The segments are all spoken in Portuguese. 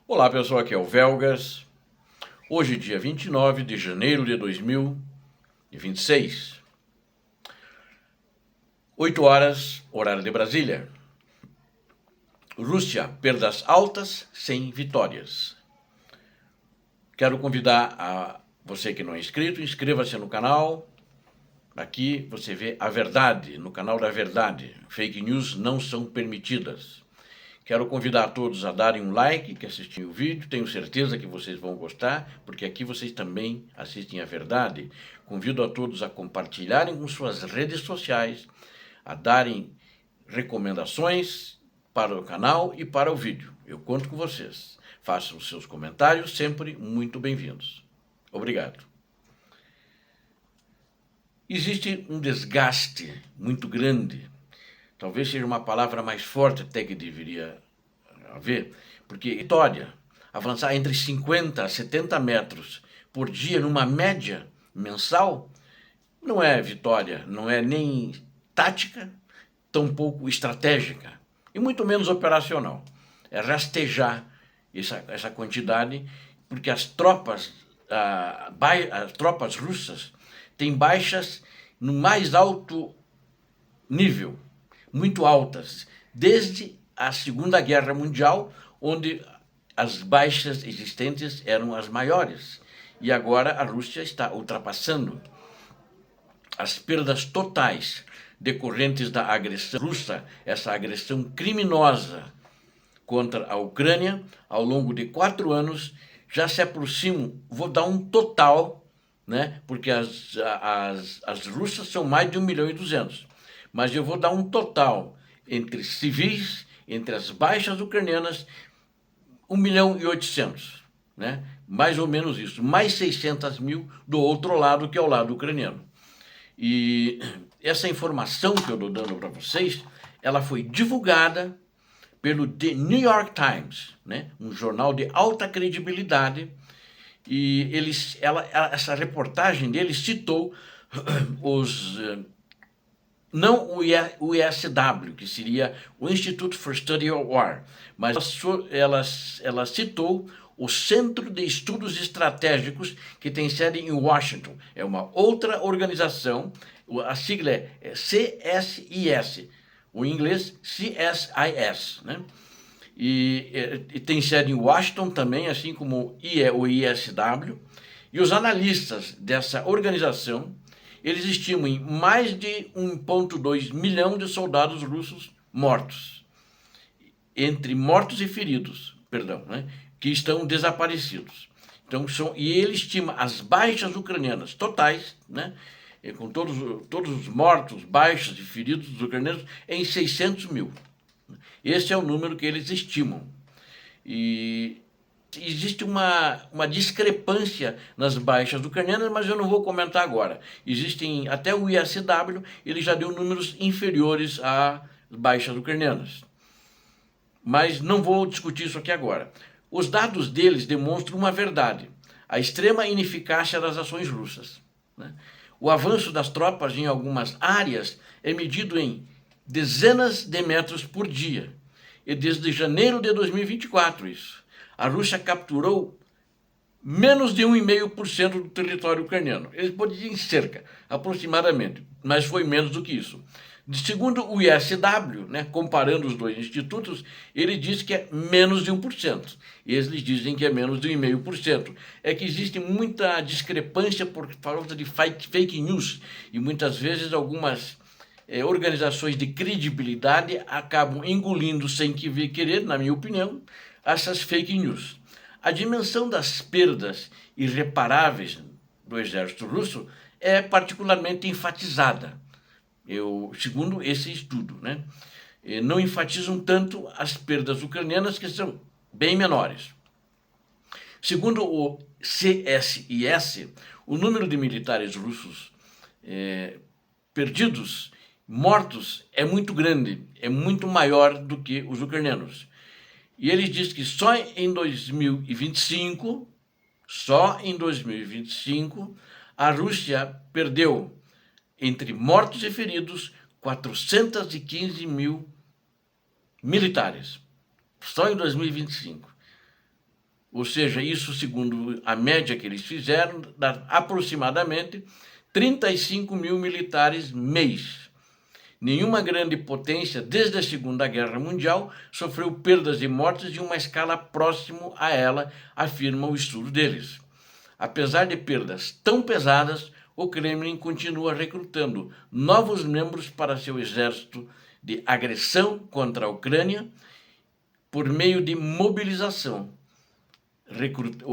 Olá pessoal, aqui é o Velgas. Hoje, dia 29 de janeiro de 2026, 8 horas, horário de Brasília. Rússia, perdas altas sem vitórias. Quero convidar a você que não é inscrito, inscreva-se no canal. Aqui você vê a verdade, no canal da verdade. Fake news não são permitidas. Quero convidar a todos a darem um like, que assistem o vídeo. Tenho certeza que vocês vão gostar, porque aqui vocês também assistem a verdade. Convido a todos a compartilharem com suas redes sociais, a darem recomendações para o canal e para o vídeo. Eu conto com vocês. Façam os seus comentários, sempre muito bem-vindos. Obrigado. Existe um desgaste muito grande. Talvez seja uma palavra mais forte até que deveria haver, porque vitória, avançar entre 50 a 70 metros por dia numa média mensal, não é vitória, não é nem tática, tampouco estratégica, e muito menos operacional. É rastejar essa quantidade, porque as tropas russas têm baixas no mais alto nível, muito altas, desde a Segunda Guerra Mundial, onde as baixas existentes eram as maiores. E agora a Rússia está ultrapassando as perdas totais decorrentes da agressão russa, essa agressão criminosa contra a Ucrânia, ao longo de 4 anos, já se aproximam, vou dar um total, né, porque as russas são mais de 1.200.000, mas eu vou dar um total entre civis, entre as baixas ucranianas, 1.800.000, né? Mais ou menos isso, mais 600.000 do outro lado, que é o lado ucraniano. E essa informação que eu estou dando para vocês, ela foi divulgada pelo The New York Times, né? Um jornal de alta credibilidade, e essa reportagem dele citou os não o ISW, que seria o Institute for Study of War, mas ela citou o Centro de Estudos Estratégicos, que tem sede em Washington. É uma outra organização, a sigla é CSIS, o inglês CSIS, né? E tem sede em Washington também, assim como o ISW. E os analistas dessa organização, eles estimam em mais de 1,2 milhão de soldados russos mortos, entre mortos e feridos, perdão, né, que estão desaparecidos. Então, e ele estima as baixas ucranianas totais, né, com todos os mortos, baixos e feridos dos ucranianos, em 600.000. Esse é o número que eles estimam. E existe uma discrepância nas baixas ucranianas, mas eu não vou comentar agora. Existem, até o ISW, ele já deu números inferiores às baixas ucranianas. Mas não vou discutir isso aqui agora. Os dados deles demonstram uma verdade: a extrema ineficácia das ações russas, né? O avanço das tropas em algumas áreas é medido em dezenas de metros por dia. E desde janeiro de 2024, isso. A Rússia capturou menos de 1,5% do território ucraniano. Eles podem dizer em cerca, aproximadamente, mas foi menos do que isso. Segundo o ISW, né, comparando os dois institutos, ele diz que é menos de 1%. Eles dizem que é menos de 1,5%. É que existe muita discrepância por falta de fake news, e muitas vezes algumas organizações de credibilidade acabam engolindo sem querer, na minha opinião, essas fake news. A dimensão das perdas irreparáveis do exército russo é particularmente enfatizada, segundo esse estudo, né? Não enfatizam tanto as perdas ucranianas, que são bem menores. Segundo o CSIS, o número de militares russos perdidos, mortos, é muito grande, é muito maior do que os ucranianos. E ele diz que só em 2025, a Rússia perdeu, entre mortos e feridos, 415 mil militares. Só em 2025. Ou seja, isso segundo a média que eles fizeram, dá aproximadamente 35 mil militares mês. Nenhuma grande potência, desde a Segunda Guerra Mundial, sofreu perdas e mortes em uma escala próxima a ela, afirma o estudo deles. Apesar de perdas tão pesadas, o Kremlin continua recrutando novos membros para seu exército de agressão contra a Ucrânia por meio de mobilização.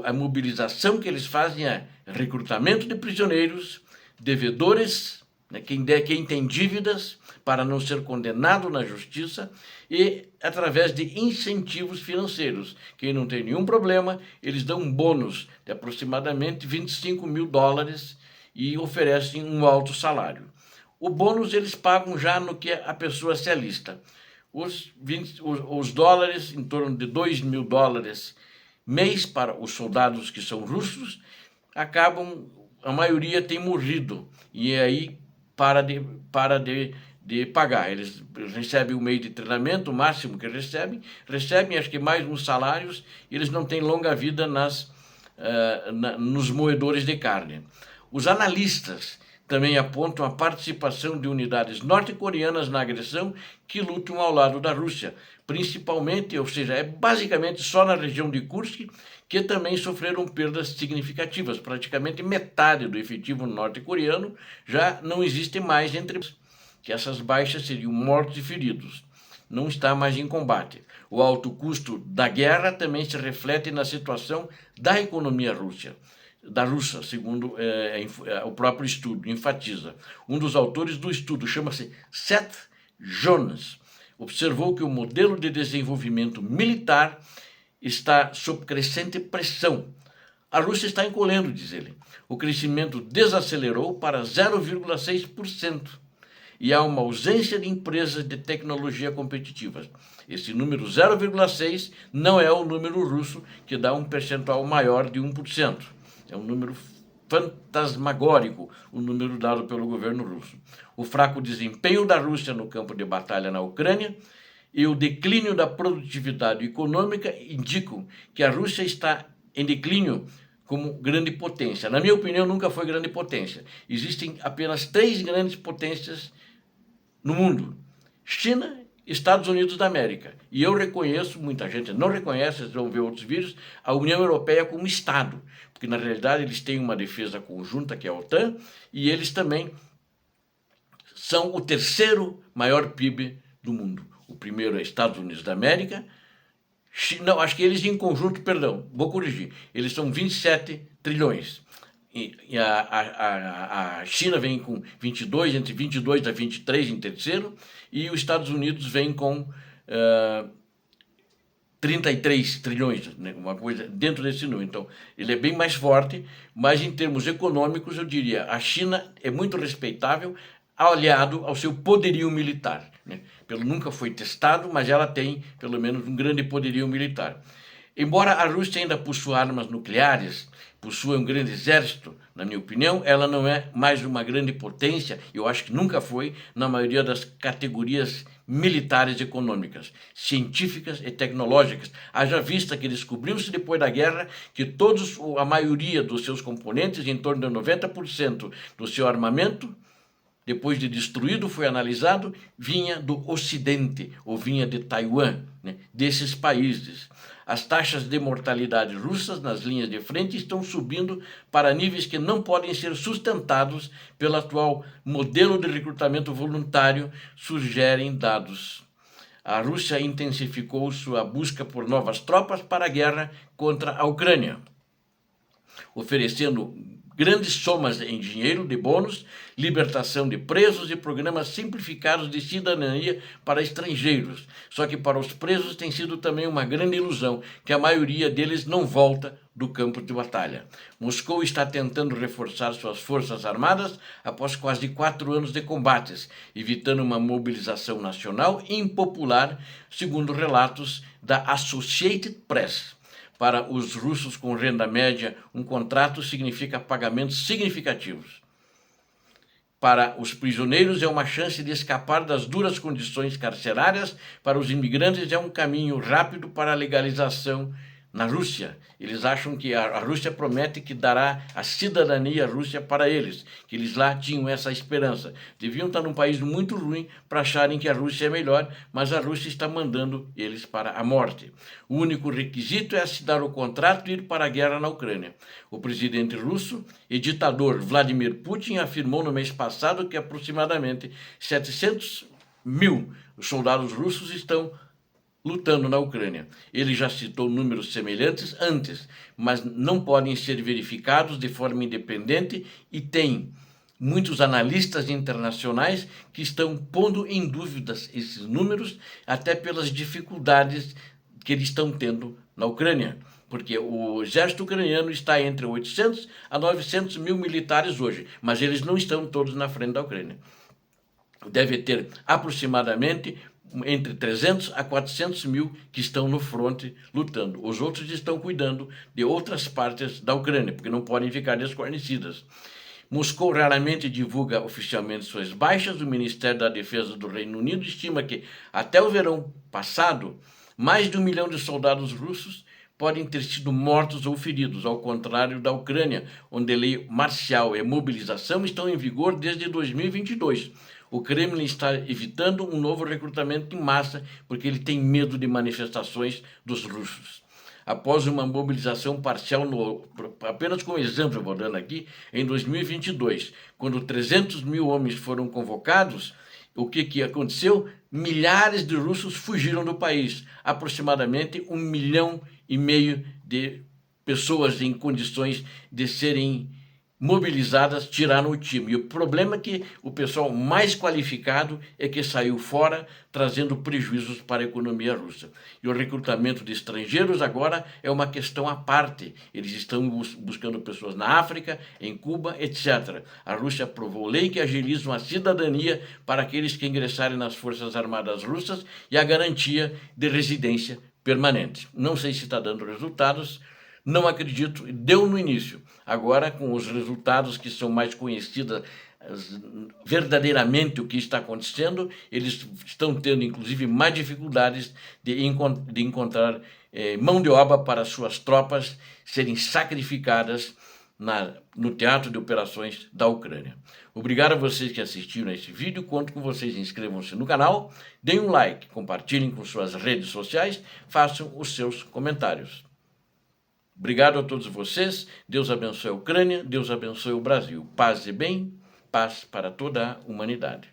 A mobilização que eles fazem é recrutamento de prisioneiros, devedores, né, quem tem dívidas para não ser condenado na justiça, e através de incentivos financeiros. Quem não tem nenhum problema, eles dão um bônus de aproximadamente 25 mil dólares e oferecem um alto salário. O bônus eles pagam já no que a pessoa se alista. Os dólares, em torno de 2 mil dólares mês para os soldados que são russos, acabam, a maioria tem morrido, e aí para de pagar. Eles recebem o meio de treinamento, o máximo que recebem acho que mais uns salários, e eles não têm longa vida nos moedores de carne. Os analistas também apontam a participação de unidades norte-coreanas na agressão que lutam ao lado da Rússia, principalmente, ou seja, é basicamente só na região de Kursk, que também sofreram perdas significativas. Praticamente metade do efetivo norte-coreano já não existe mais entre eles, que essas baixas seriam mortos e feridos. Não está mais em combate. O alto custo da guerra também se reflete na situação da economia russa, segundo o próprio estudo, enfatiza. Um dos autores do estudo, chama-se Seth Jones, observou que o modelo de desenvolvimento militar está sob crescente pressão. A Rússia está encolhendo, diz ele. O crescimento desacelerou para 0,6% e há uma ausência de empresas de tecnologia competitivas. Esse número 0,6 não é o número russo, que dá um percentual maior de 1%. É um número fantasmagórico, o número dado pelo governo russo. O fraco desempenho da Rússia no campo de batalha na Ucrânia e o declínio da produtividade econômica indicam que a Rússia está em declínio como grande potência. Na minha opinião, nunca foi grande potência. Existem apenas 3 grandes potências no mundo: China, Estados Unidos da América. E eu reconheço, muita gente não reconhece, vocês vão ver outros vídeos, a União Europeia como Estado, porque na realidade eles têm uma defesa conjunta, que é a OTAN, e eles também são o terceiro maior PIB do mundo. O primeiro é Estados Unidos da América, não, acho que eles em conjunto, perdão, vou corrigir, eles são 27 trilhões. E a China vem com 22, entre 22 a 23 em terceiro, e os Estados Unidos vem com 33 trilhões, né, uma coisa dentro desse número. Então, ele é bem mais forte, mas em termos econômicos, eu diria, a China é muito respeitável, aliado ao seu poderio militar, né? Nunca foi testado, mas ela tem, pelo menos, um grande poderio militar. Embora a Rússia ainda possua armas nucleares, possua um grande exército, na minha opinião, ela não é mais uma grande potência, eu acho que nunca foi, na maioria das categorias militares e econômicas, científicas e tecnológicas. Haja vista que descobriu-se depois da guerra que a maioria dos seus componentes, em torno de 90% do seu armamento, depois de destruído, foi analisado, vinha do Ocidente, ou vinha de Taiwan, né, desses países. As taxas de mortalidade russas nas linhas de frente estão subindo para níveis que não podem ser sustentados pelo atual modelo de recrutamento voluntário, sugerem dados. A Rússia intensificou sua busca por novas tropas para a guerra contra a Ucrânia, oferecendo grandes somas em dinheiro de bônus, libertação de presos e programas simplificados de cidadania para estrangeiros. Só que para os presos tem sido também uma grande ilusão, que a maioria deles não volta do campo de batalha. Moscou está tentando reforçar suas forças armadas após quase 4 anos de combates, evitando uma mobilização nacional impopular, segundo relatos da Associated Press. Para os russos com renda média, um contrato significa pagamentos significativos. Para os prisioneiros, é uma chance de escapar das duras condições carcerárias. Para os imigrantes, é um caminho rápido para a legalização na Rússia. Eles acham que a Rússia promete que dará a cidadania Rússia para eles, que eles lá tinham essa esperança. Deviam estar num país muito ruim para acharem que a Rússia é melhor, mas a Rússia está mandando eles para a morte. O único requisito é assinar o contrato e ir para a guerra na Ucrânia. O presidente russo e ditador Vladimir Putin afirmou no mês passado que aproximadamente 700.000 soldados russos estão lutando na Ucrânia. Ele já citou números semelhantes antes, mas não podem ser verificados de forma independente e tem muitos analistas internacionais que estão pondo em dúvidas esses números, até pelas dificuldades que eles estão tendo na Ucrânia. Porque o exército ucraniano está entre 800 a 900 mil militares hoje, mas eles não estão todos na frente da Ucrânia. Deve ter aproximadamente entre 300 a 400 mil que estão no fronte lutando. Os outros estão cuidando de outras partes da Ucrânia, porque não podem ficar desguarnecidas. Moscou raramente divulga oficialmente suas baixas. O Ministério da Defesa do Reino Unido estima que, até o verão passado, mais de 1 milhão de soldados russos podem ter sido mortos ou feridos, ao contrário da Ucrânia, onde a lei marcial e mobilização estão em vigor desde 2022. O Kremlin está evitando um novo recrutamento em massa porque ele tem medo de manifestações dos russos. Após uma mobilização parcial, apenas como exemplo, eu vou dando aqui, em 2022, quando 300 mil homens foram convocados, o que aconteceu? Milhares de russos fugiram do país, aproximadamente 1,5 milhão de pessoas em condições de serem mobilizadas tiraram o time. E o problema é que o pessoal mais qualificado é que saiu fora, trazendo prejuízos para a economia russa. E o recrutamento de estrangeiros agora é uma questão à parte. Eles estão buscando pessoas na África, em Cuba, etc. A Rússia aprovou lei que agiliza a cidadania para aqueles que ingressarem nas Forças Armadas Russas e a garantia de residência permanente. Não sei se está dando resultados, não acredito, deu no início. Agora, com os resultados que são mais conhecidos verdadeiramente o que está acontecendo, eles estão tendo, inclusive, mais dificuldades de encontrar mão de obra para suas tropas serem sacrificadas no teatro de operações da Ucrânia. Obrigado a vocês que assistiram a esse vídeo, conto com vocês, inscrevam-se no canal, deem um like, compartilhem com suas redes sociais, façam os seus comentários. Obrigado a todos vocês, Deus abençoe a Ucrânia, Deus abençoe o Brasil. Paz e bem, paz para toda a humanidade.